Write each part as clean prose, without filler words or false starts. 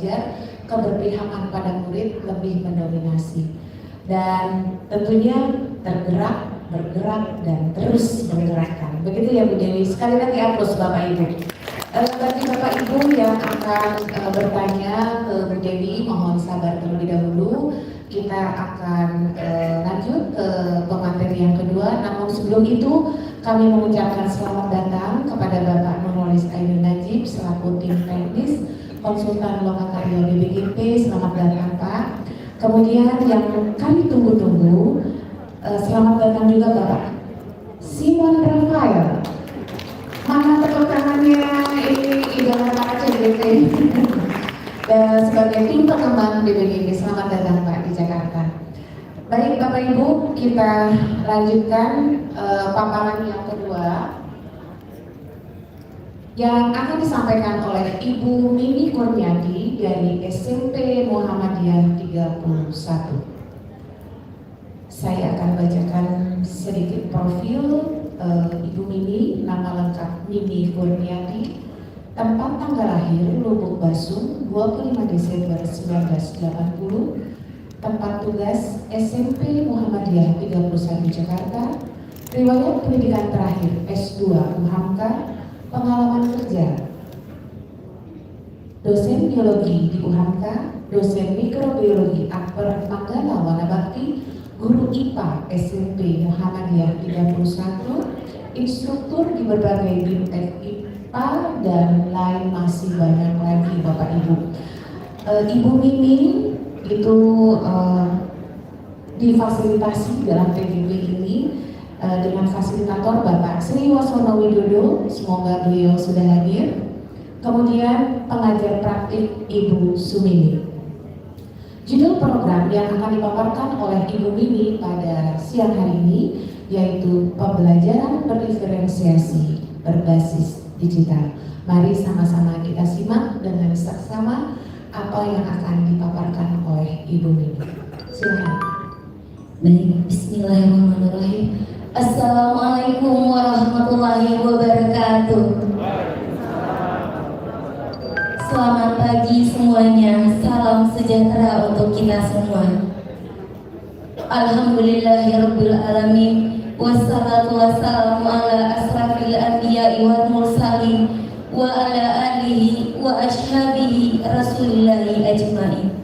belajar, keberpihakan pada murid lebih mendominasi. Dan tentunya tergerak, bergerak, dan terus menggerakkan. Begitu ya Bu Dewi. Sekali lagi aplaus Bapak Ibu. Bagi Bapak Ibu yang akan bertanya ke Bu Dewi, mohon sabar terlebih dahulu. Kita akan lanjut ke pemateri yang kedua. Namun sebelum itu kami mengucapkan selamat datang kepada Bapak Nurholis Ainun Najib selaku tim teknis konsultan lokakarya BPGP. Selamat datang Pak. Kemudian yang kami tunggu-tunggu, selamat datang juga Bapak Simon Rafael. Mana tepuk tangannya ini idola anak CDT. Sebagai tim pengemban BPGP, selamat datang Pak di Jakarta. Baik Bapak Ibu, kita lanjutkan paparan yang kedua yang akan disampaikan oleh Ibu Mimi Kurniati dari SMP Muhammadiyah 31. Saya akan bacakan sedikit profil Ibu Mimi. Nama lengkap Mimi Kurniati, tempat tanggal lahir Lubuk Basung 25 Desember 1980, tempat tugas SMP Muhammadiyah 31 Jakarta, riwayat pendidikan terakhir S2 UHAMKA, pengalaman kerja dosen biologi di UHAMKA, dosen mikrobiologi Akper Manggala Wanabakti, guru IPA SMP Muhammadiyah 31, instruktur di berbagai BIMTEK IPA, dan lain masih banyak lagi Bapak Ibu. Ibu Mimi itu difasilitasi dalam PGP ini dengan fasilitator Bapak Sri Wasono Widodo, semoga beliau sudah hadir. Kemudian pengajar praktik Ibu Sumini. Judul program yang akan dipaparkan oleh Ibu Mimi pada siang hari ini yaitu pembelajaran berdiferensiasi berbasis digital. Mari sama-sama kita simak dengan seksama apa yang akan dipaparkan oleh Ibu Mimi. Silakan. Baik, bismillahirrahmanirrahim. Assalamualaikum warahmatullahi wabarakatuh. Selamat pagi semuanya, salam sejahtera untuk kita semua. Alhamdulillahirabbil alamin, wassalatu wassalamu ala asrafil anbiya'i wal mursalin wa ala alihi wa ashabihi rasulillahi ajmain.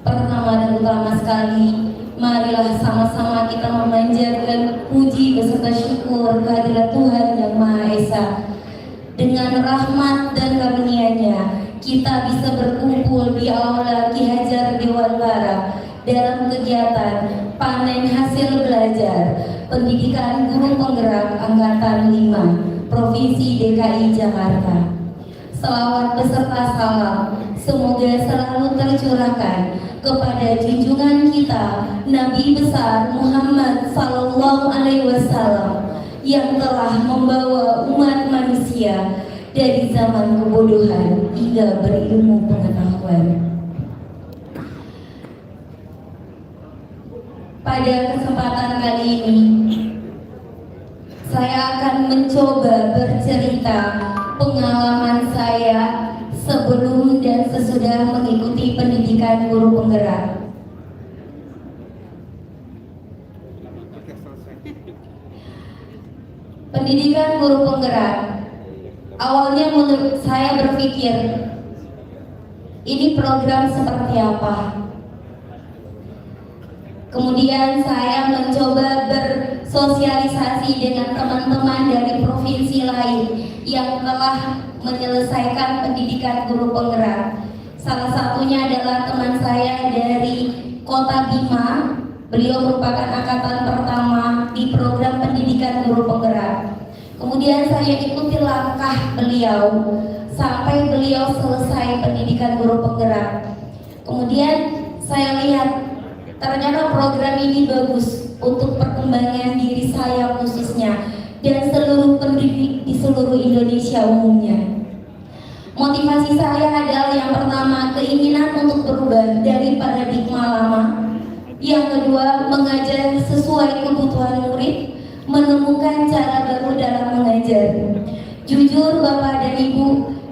Pertama dan utama sekali, marilah sama-sama kita memanjatkan puji beserta syukur kehadirat Tuhan Yang Maha Esa. Dengan rahmat dan karunia-Nya, kita bisa berkumpul di Aula Ki Hajar Dewan Barak dalam kegiatan panen hasil belajar pendidikan guru penggerak angkatan 5 Provinsi DKI Jakarta. Selawat beserta salam semoga selalu tercurahkan kepada junjungan kita Nabi besar Muhammad Sallallahu Alaihi Wasallam yang telah membawa umat manusia dari zaman kebodohan hingga berilmu pengetahuan. Pada kesempatan kali ini, saya akan mencoba bercerita pengalaman saya sebelum dan sesudah mengikuti pendidikan guru penggerak. Pendidikan guru penggerak, awalnya menurut saya berpikir, ini program seperti apa? Kemudian saya mencoba bersosialisasi dengan teman-teman dari provinsi lain yang telah menyelesaikan pendidikan guru penggerak. Salah satunya adalah teman saya dari Kota Bima. Beliau merupakan angkatan pertama di program pendidikan guru penggerak. Kemudian saya ikuti langkah beliau sampai beliau selesai pendidikan guru penggerak. Kemudian saya lihat ternyata program ini bagus untuk perkembangan diri saya khususnya dan seluruh pendidik di seluruh Indonesia umumnya. Motivasi saya adalah yang pertama, keinginan untuk berubah dari paradigma lama. Yang kedua, mengajar sesuai kebutuhan murid, menemukan cara baru dalam mengajar. Jujur Bapak dan Ibu,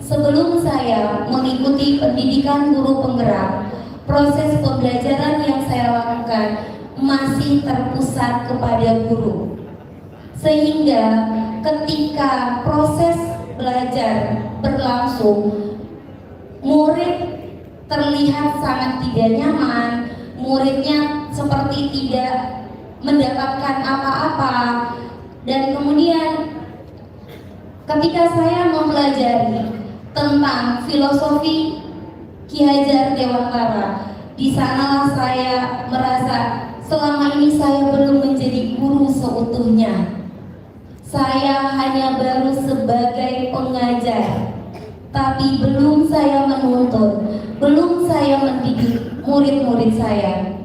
sebelum saya mengikuti pendidikan guru penggerak, proses pembelajaran yang saya lakukan masih terpusat kepada guru. Sehingga ketika proses belajar berlangsung, murid terlihat sangat tidak nyaman, muridnya seperti tidak mendapatkan apa-apa, dan kemudian ketika saya mempelajari tentang filosofi Ki Hajar Dewantara, di sanalah saya merasa selama ini saya belum menjadi guru seutuhnya. Saya hanya baru sebagai pengajar, tapi belum saya menuntun, belum saya mendidik murid-murid saya.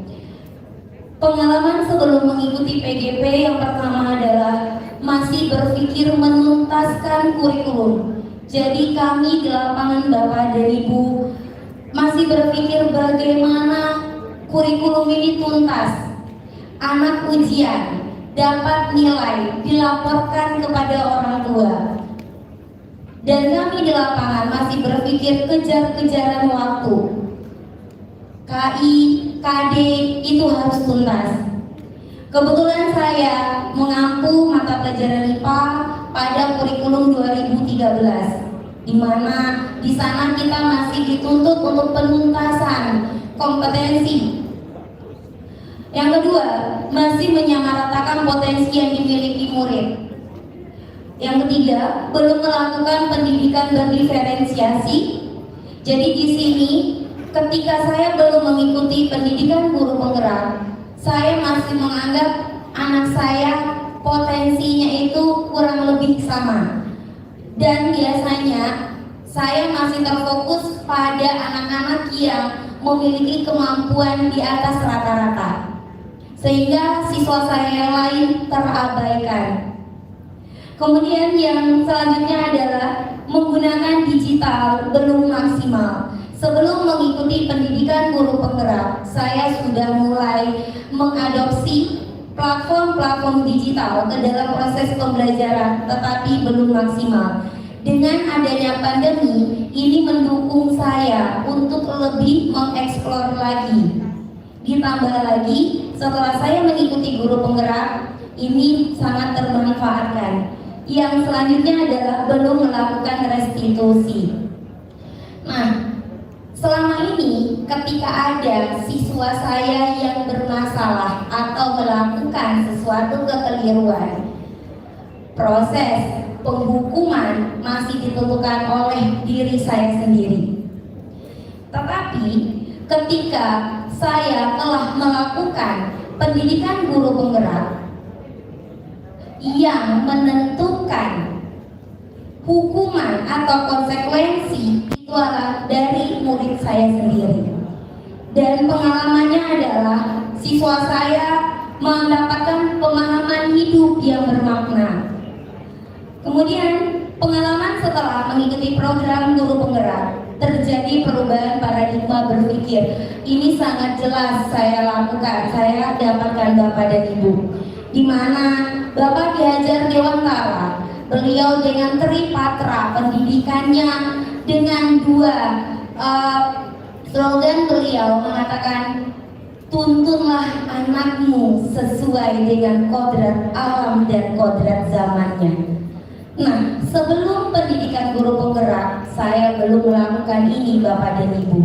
Pengalaman sebelum mengikuti PGP yang pertama adalah masih berpikir menuntaskan kurikulum. Jadi kami di lapangan Bapak dan Ibu masih berpikir bagaimana kurikulum ini tuntas. Anak ujian dapat nilai dilaporkan kepada orang tua. Dan kami di lapangan masih berpikir kejar-kejaran waktu. KI, KD itu harus tuntas. Kebetulan saya mengampu mata pelajaran IPA pada kurikulum 2013, di mana di sana kita masih dituntut untuk penuntasan kompetensi. Yang kedua, masih menyamaratakan potensi yang dimiliki murid. Yang ketiga, belum melakukan pendidikan berdiferensiasi. Jadi di sini, ketika saya belum mengikuti pendidikan guru penggerak, saya masih menganggap anak saya potensinya itu kurang lebih sama. Dan biasanya saya masih terfokus pada anak-anak yang memiliki kemampuan di atas rata-rata, sehingga siswa saya yang lain terabaikan. Kemudian yang selanjutnya adalah menggunakan digital belum maksimal. Sebelum mengikuti pendidikan guru penggerak, saya sudah mulai mengadopsi platform-platform digital ke dalam proses pembelajaran, tetapi belum maksimal. Dengan adanya pandemi, ini mendukung saya untuk lebih mengeksplor lagi. Ditambah lagi, setelah saya mengikuti guru penggerak, ini sangat termanfaatkan. Yang selanjutnya adalah belum melakukan restitusi. Nah, selama ini ketika ada siswa saya yang bermasalah atau melakukan sesuatu kekeliruan, proses penghukuman masih ditentukan oleh diri saya sendiri. Tetapi ketika saya telah melakukan pendidikan guru penggerak yang menentukan hukuman atau konsekuensi itu adalah dari murid saya sendiri, dan pengalamannya adalah siswa saya mendapatkan pemahaman hidup yang bermakna. Kemudian pengalaman setelah mengikuti program guru penggerak, terjadi perubahan paradigma berpikir. Ini sangat jelas saya lakukan, saya dapatkan Bapak dan Ibu, di mana Bapak Ki Hajar Dewantara, beliau dengan tripatra pendidikannya, dengan dua slogan beliau mengatakan, tuntunlah anakmu sesuai dengan kodrat alam dan kodrat zamannya. Nah, sebelum pendidikan guru penggerak, saya belum melakukan ini Bapak dan Ibu.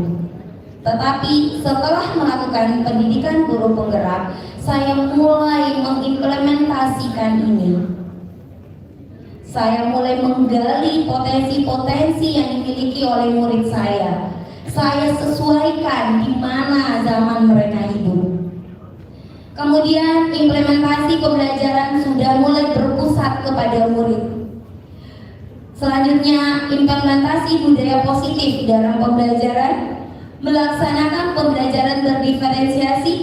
Tetapi setelah melakukan pendidikan guru penggerak, saya mulai mengimplementasikan ini. Saya mulai menggali potensi-potensi yang dimiliki oleh murid saya. Saya sesuaikan di mana zaman mereka hidup. Kemudian implementasi pembelajaran sudah mulai berpusat kepada murid. Selanjutnya, implementasi budaya positif dalam pembelajaran, melaksanakan pembelajaran berdiferensiasi,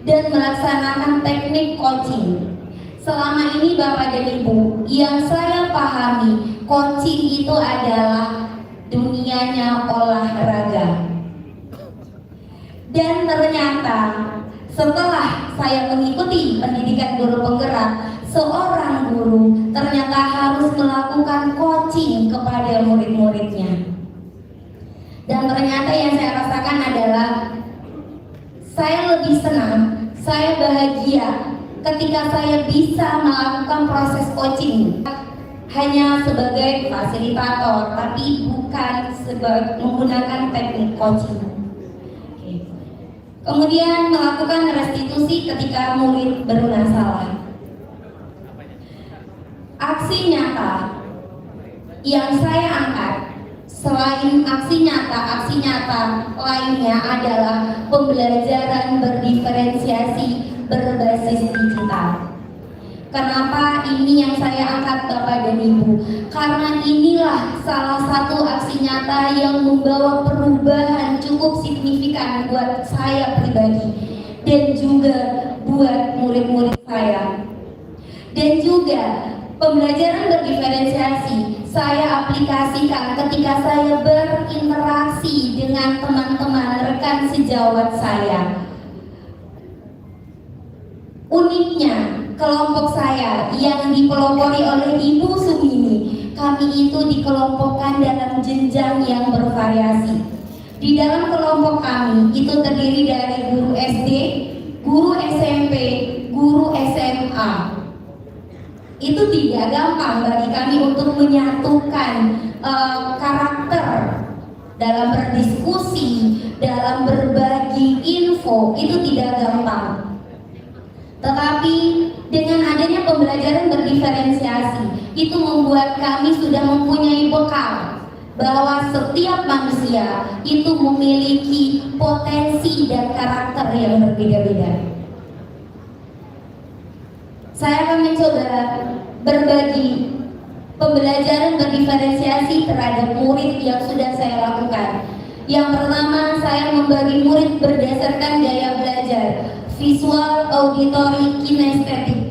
dan melaksanakan teknik coaching. Selama ini Bapak dan Ibu, yang saya pahami, coaching itu adalah dunianya olahraga. Dan ternyata setelah saya mengikuti pendidikan guru penggerak, seorang guru ternyata harus melakukan coaching kepada murid-muridnya. Dan ternyata yang saya rasakan adalah saya lebih senang, saya bahagia ketika saya bisa melakukan proses coaching hanya sebagai fasilitator, tapi bukan menggunakan teknik coaching. Kemudian melakukan restitusi ketika murid bermasalah. Aksi nyata yang saya angkat selain aksi nyata lainnya adalah pembelajaran berdiferensiasi berbasis digital. Kenapa ini yang saya angkat Bapak dan Ibu? Karena inilah salah satu aksi nyata yang membawa perubahan cukup signifikan buat saya pribadi dan juga buat murid-murid saya. Dan juga pembelajaran berdiferensiasi saya aplikasikan ketika saya berinteraksi dengan teman-teman rekan sejawat saya. Uniknya, kelompok saya yang dipelopori oleh Ibu Sumini, kami itu dikelompokkan dalam jenjang yang bervariasi. Di dalam kelompok kami itu terdiri dari guru SD, guru SMP, guru SMA. Itu tidak gampang bagi kami untuk menyatukan karakter dalam berdiskusi, dalam berbagi info, itu tidak gampang. Tetapi dengan adanya pembelajaran berdiferensiasi, itu membuat kami sudah mempunyai bekal bahwa setiap manusia itu memiliki potensi dan karakter yang berbeda-beda. Saya akan mencoba berbagi pembelajaran berdiferensiasi terhadap murid yang sudah saya lakukan. Yang pertama, saya membagi murid berdasarkan gaya belajar visual, auditory, kinestetik.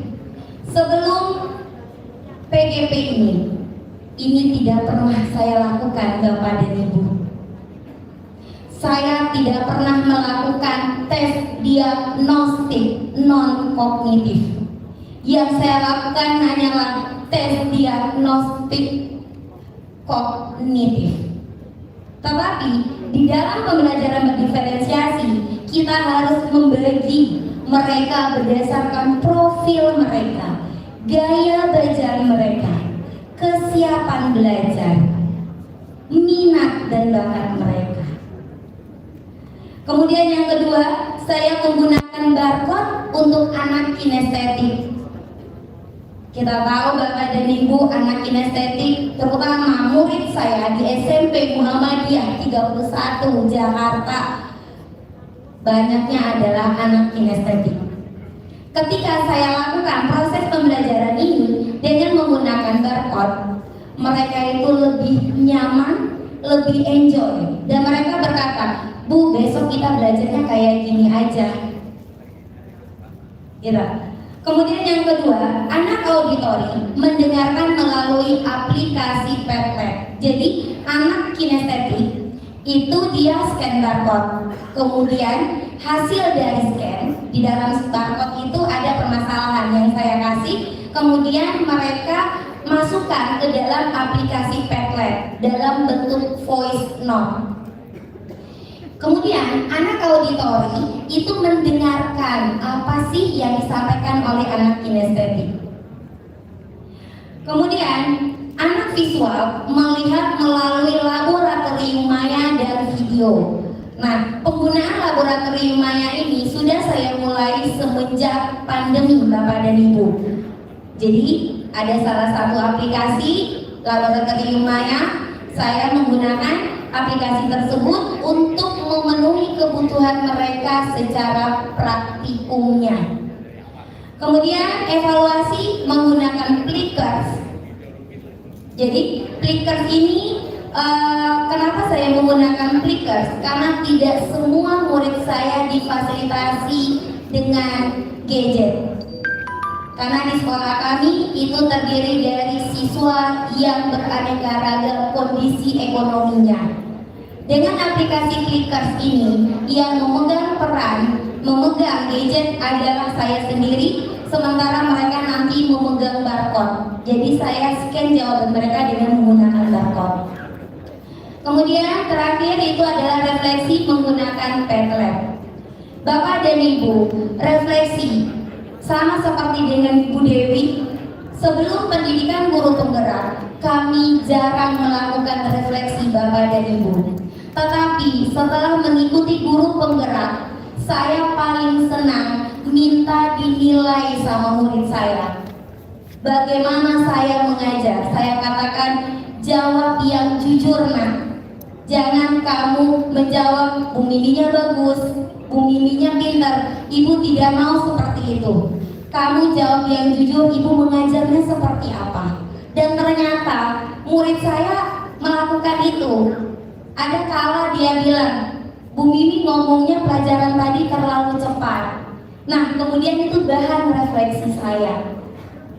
Sebelum PGP ini tidak pernah saya lakukan Bapak dan Ibu. Saya tidak pernah melakukan tes diagnostik non-kognitif. Yang saya lakukan hanyalah tes diagnostik kognitif. Tetapi di dalam pembelajaran berdiferensiasi, kita harus membagi mereka berdasarkan profil mereka, gaya belajar mereka, kesiapan belajar, minat dan bakat mereka. Kemudian yang kedua, saya menggunakan barcode untuk anak kinestetik. Kita tahu Bapak dan Ibu, anak kinestetik, terutama murid saya di SMP Muhammadiyah 31 Jakarta, banyaknya adalah anak kinestetik. Ketika saya lakukan proses pembelajaran ini dengan menggunakan barcode, mereka itu lebih nyaman, lebih enjoy, dan mereka berkata, "Bu, besok kita belajarnya kayak gini aja." Gitu. Kemudian yang kedua, anak auditori mendengarkan melalui aplikasi Padlet. Jadi anak kinestetik itu dia scan barcode, kemudian hasil dari scan di dalam barcode itu ada permasalahan yang saya kasih, kemudian mereka masukkan ke dalam aplikasi Padlet dalam bentuk voice note. Kemudian anak auditori itu mendengarkan apa sih yang disampaikan oleh anak kinestetik. Kemudian anak visual melihat melalui laboratorium maya dan video. Nah, penggunaan laboratorium maya ini sudah saya mulai semenjak pandemi Bapak dan Ibu. Jadi ada salah satu aplikasi laboratorium maya, saya menggunakan aplikasi tersebut untuk memenuhi kebutuhan mereka secara praktikumnya. Kemudian evaluasi menggunakan Plickers. Jadi Plickers ini kenapa saya menggunakan Plickers? Karena tidak semua murid saya difasilitasi dengan gadget. Karena di sekolah kami itu terdiri dari siswa yang beraneka ragam kondisi ekonominya. Dengan aplikasi Plickers ini, yang memegang gadget adalah saya sendiri, sementara mereka nanti memegang barcode. Jadi saya scan jawaban mereka dengan menggunakan barcode. Kemudian terakhir itu adalah refleksi menggunakan Padlet. Bapak dan Ibu, refleksi sama seperti dengan Ibu Dewi, sebelum pendidikan guru penggerak, kami jarang melakukan refleksi Bapak dan Ibu. Tetapi setelah mengikuti guru penggerak, saya paling senang minta dinilai sama murid saya. Bagaimana saya mengajar? Saya katakan, jawab yang jujur nak. Jangan kamu menjawab Bu Miminya bagus, Bu Miminya pintar. Ibu tidak mau seperti itu. Kamu jawab yang jujur, ibu mengajarnya seperti apa. Dan ternyata murid saya melakukan itu. Ada kala dia bilang, Bu Mimi ngomongnya pelajaran tadi terlalu cepat. Nah, kemudian itu bahan refleksi saya.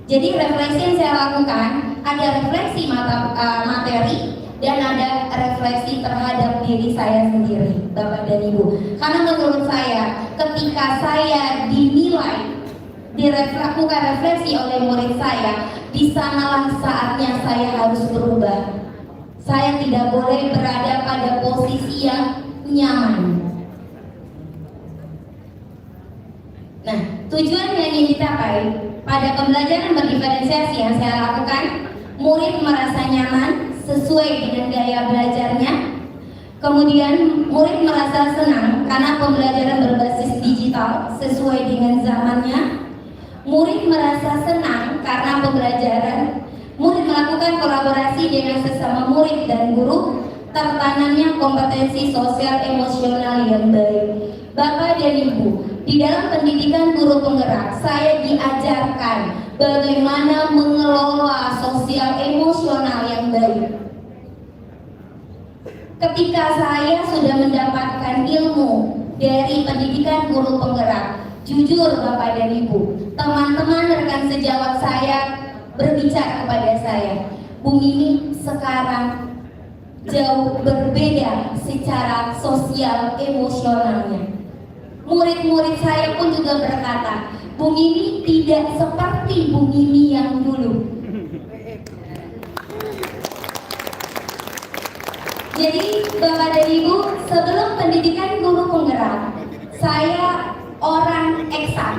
Jadi refleksi yang saya lakukan, ada refleksi materi dan ada refleksi terhadap diri saya sendiri, Bapak dan Ibu. Karena menurut saya, ketika saya dinilai, dilakukan refleksi oleh murid saya, di sanalah saatnya saya harus berubah. Saya tidak boleh berada pada posisi yang nyaman. Nah, tujuan yang ingin dicapai pada pembelajaran berdiferensiasi yang saya lakukan, murid merasa nyaman sesuai dengan gaya belajarnya. Kemudian murid merasa senang karena pembelajaran berbasis digital sesuai dengan zamannya. Murid merasa senang karena pembelajaran. Murid melakukan kolaborasi dengan sesama murid dan guru. Tertanamnya kompetensi sosial emosional yang baik. Bapak dan Ibu, di dalam pendidikan guru penggerak, saya diajarkan bagaimana mengelola sosial emosional yang baik. Ketika saya sudah mendapatkan ilmu dari pendidikan guru penggerak, jujur Bapak dan Ibu, teman-teman rekan sejawat saya berbicara kepada saya, Bu Mimi sekarang jauh berbeda secara sosial emosionalnya. Murid-murid saya pun juga berkata, Bu Mimi tidak seperti Bu Mimi yang dulu. Jadi Bapak dan Ibu, sebelum pendidikan guru penggerak, saya orang eksak.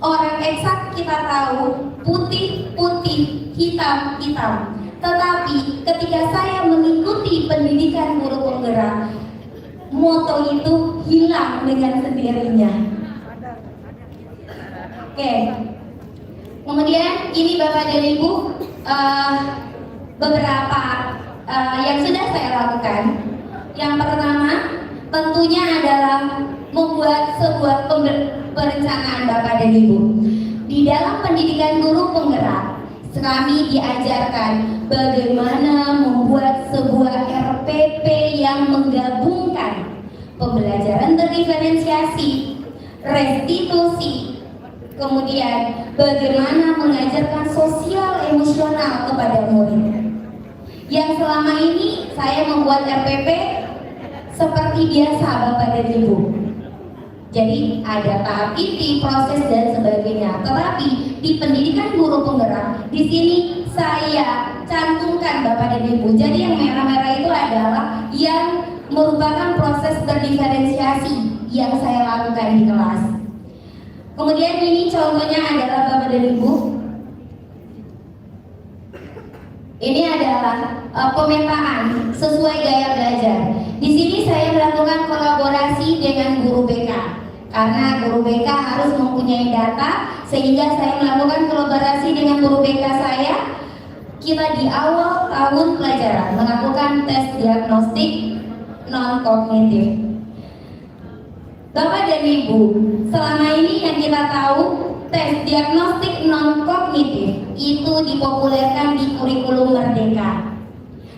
Orang eksak kita tahu putih-putih, hitam-hitam. Tetapi ketika saya mengikuti pendidikan guru penggerak, moto itu hilang dengan sendirinya. Oke. Kemudian ini Bapak dan Ibu, beberapa yang sudah saya lakukan. Yang pertama tentunya adalah membuat sebuah perencanaan Bapak dan Ibu. Di dalam pendidikan guru penggerak, kami diajarkan bagaimana membuat sebuah RPP yang menggabungkan pembelajaran berdiferensiasi, restitusi, kemudian bagaimana mengajarkan sosial emosional kepada murid. Yang selama ini saya membuat RPP seperti biasa Bapak dan Ibu. Jadi ada tahap inti, proses dan sebagainya. Tetapi di pendidikan guru penggerak, di sini saya cantumkan Bapak dan Ibu. Jadi yang merah-merah itu adalah yang merupakan proses berdiferensiasi yang saya lakukan di kelas. Kemudian ini contohnya adalah Bapak dan Ibu. Ini adalah pemetaan sesuai gaya belajar. Di sini saya melakukan kolaborasi dengan guru BK. Karena guru BK harus mempunyai data, sehingga saya melakukan kolaborasi dengan guru BK saya. Kita di awal tahun pelajaran melakukan tes diagnostik non-kognitif. Bapak dan Ibu, selama ini yang kita tahu, tes diagnostik non-kognitif itu dipopulerkan di kurikulum Merdeka.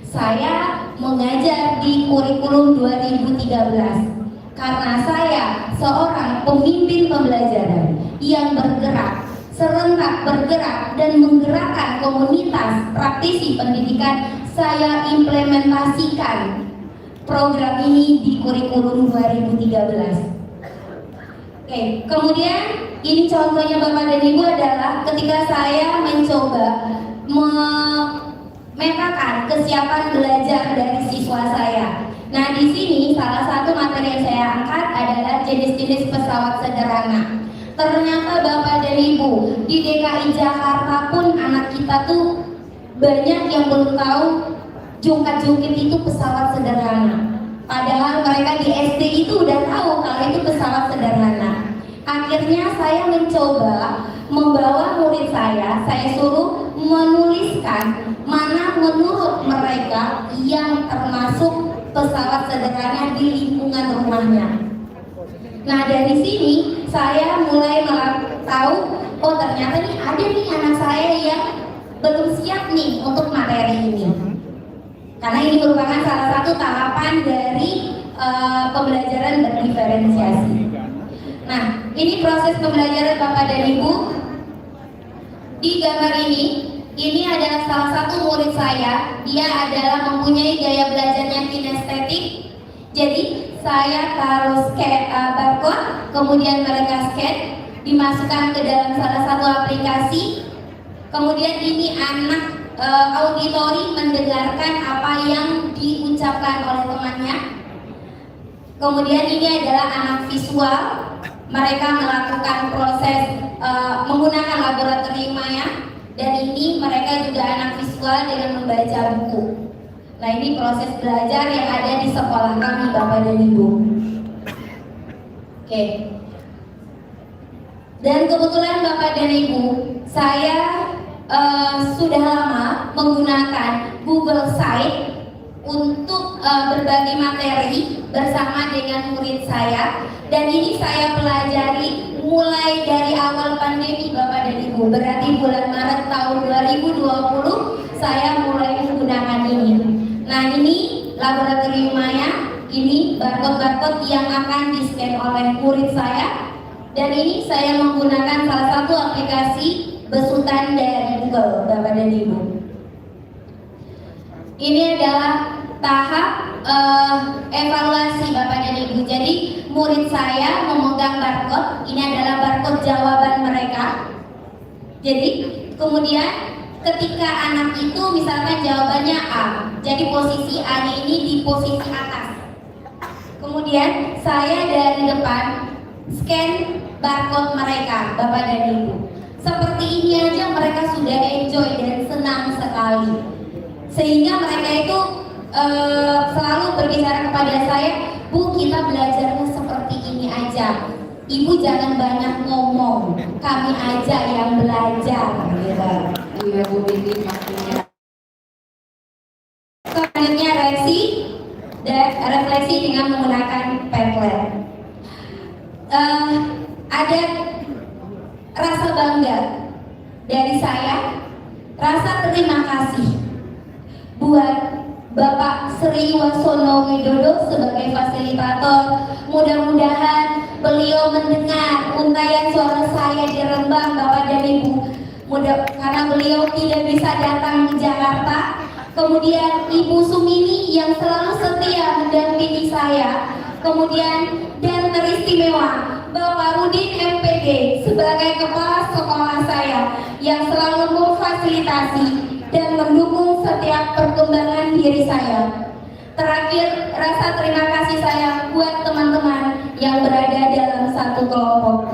Saya mengajar di kurikulum 2013 karena saya seorang pemimpin pembelajaran yang bergerak, serentak bergerak dan menggerakkan komunitas praktisi pendidikan. Saya implementasikan program ini di kurikulum 2013. Oke, kemudian ini contohnya Bapak dan Ibu adalah ketika saya mencoba memetakan kesiapan belajar dari siswa saya. Nah, di sini salah satu materi yang saya angkat adalah jenis-jenis pesawat sederhana. Ternyata Bapak dan Ibu, di DKI Jakarta pun anak kita tuh banyak yang belum tahu jungkat-jungkit itu pesawat sederhana. Padahal mereka di SD itu udah tahu kalau itu pesawat sederhana. Akhirnya saya mencoba membawa murid saya suruh menuliskan mana menurut mereka yang termasuk pesawat sederhana di lingkungan rumahnya. Nah, dari sini saya mulai tahu, oh ternyata nih ada nih anak saya yang belum siap nih untuk materi ini. Karena ini merupakan salah satu tahapan dari pembelajaran berdiferensiasi. Nah, ini proses pembelajaran Bapak dan Ibu. Di gambar ini adalah salah satu murid saya. Dia adalah mempunyai gaya belajarnya kinestetik. Jadi saya taruh barcode, kemudian mereka scan, dimasukkan ke dalam salah satu aplikasi. Kemudian ini anak auditori mendengarkan apa yang diucapkan oleh temannya. Kemudian ini adalah anak visual. Mereka melakukan proses menggunakan laboratorium maya, dan ini mereka juga anak visual dengan membaca buku. Nah, ini proses belajar yang ada di sekolah kami, Bapak dan Ibu. Oke. Dan kebetulan Bapak dan Ibu, saya sudah lama menggunakan Google Site untuk berbagi materi bersama dengan murid saya, dan ini saya pelajari mulai dari awal pandemi Bapak dan Ibu. Berarti bulan Maret tahun 2020 saya mulai menggunakan ini. Nah, ini laboratorium maya, ini barcode-barcode yang akan di-scan oleh murid saya, dan ini saya menggunakan salah satu aplikasi besutan dari Google, Bapak dan Ibu. Ini adalah tahap evaluasi Bapak dan Ibu. Jadi murid saya memegang barcode, ini adalah barcode jawaban mereka. Jadi kemudian ketika anak itu misalkan jawabannya A, jadi posisi A ini di posisi atas. Kemudian saya dari depan scan barcode mereka, Bapak dan Ibu. Seperti ini aja mereka sudah enjoy dan senang sekali. Sehingga mereka itu selalu berbicara kepada saya, Bu, kita belajarnya seperti ini aja. Ibu jangan banyak ngomong, kami aja yang belajar. Iya, Bu Bibi, maksudnya. Selanjutnya refleksi dengan menggunakan Padlet. Ada rasa bangga dari saya, rasa terima kasih buat Bapak Sri Wasono Widodo sebagai fasilitator. Mudah-mudahan beliau mendengar untayan suara saya di Rembang, Bapak dan Ibu. Karena beliau tidak bisa datang ke Jakarta. Kemudian Ibu Sumini yang selalu setia mendampingi saya. Kemudian dan teristimewa Bapak Rudin MPD sebagai kepala sekolah saya yang selalu memfasilitasi dan mendukung setiap perkembangan diri saya. Terakhir, rasa terima kasih saya buat teman-teman yang berada dalam satu kelompok.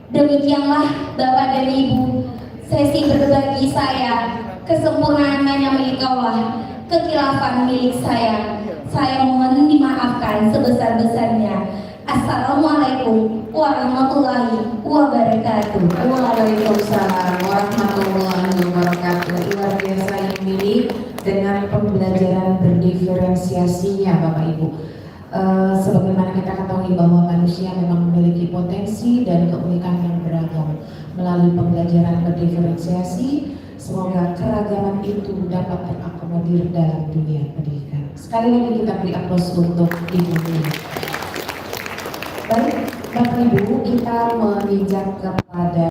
Demikianlah Bapak dan Ibu, sesi berbagi saya. Kesempurnaan hanya milik Allah, kekhilafan milik saya. Saya mohon dimaafkan sebesar-besarnya. Assalamualaikum warahmatullahi wabarakatuh. Waalaikumsalam warahmatullahi wabarakatuh. Luar biasa ini dengan pembelajaran berdiferensiasinya, Bapak Ibu. Sebagaimana kita ketahui bahwa manusia memang memiliki potensi dan keunikan yang beragam. Melalui pembelajaran berdiferensiasi, semoga keragaman itu dapat terakomodir dalam dunia pendidikan. Sekali lagi kita beri aplaus untuk Ibu ini. Baik, Bapak Ibu, kita menginjak kepada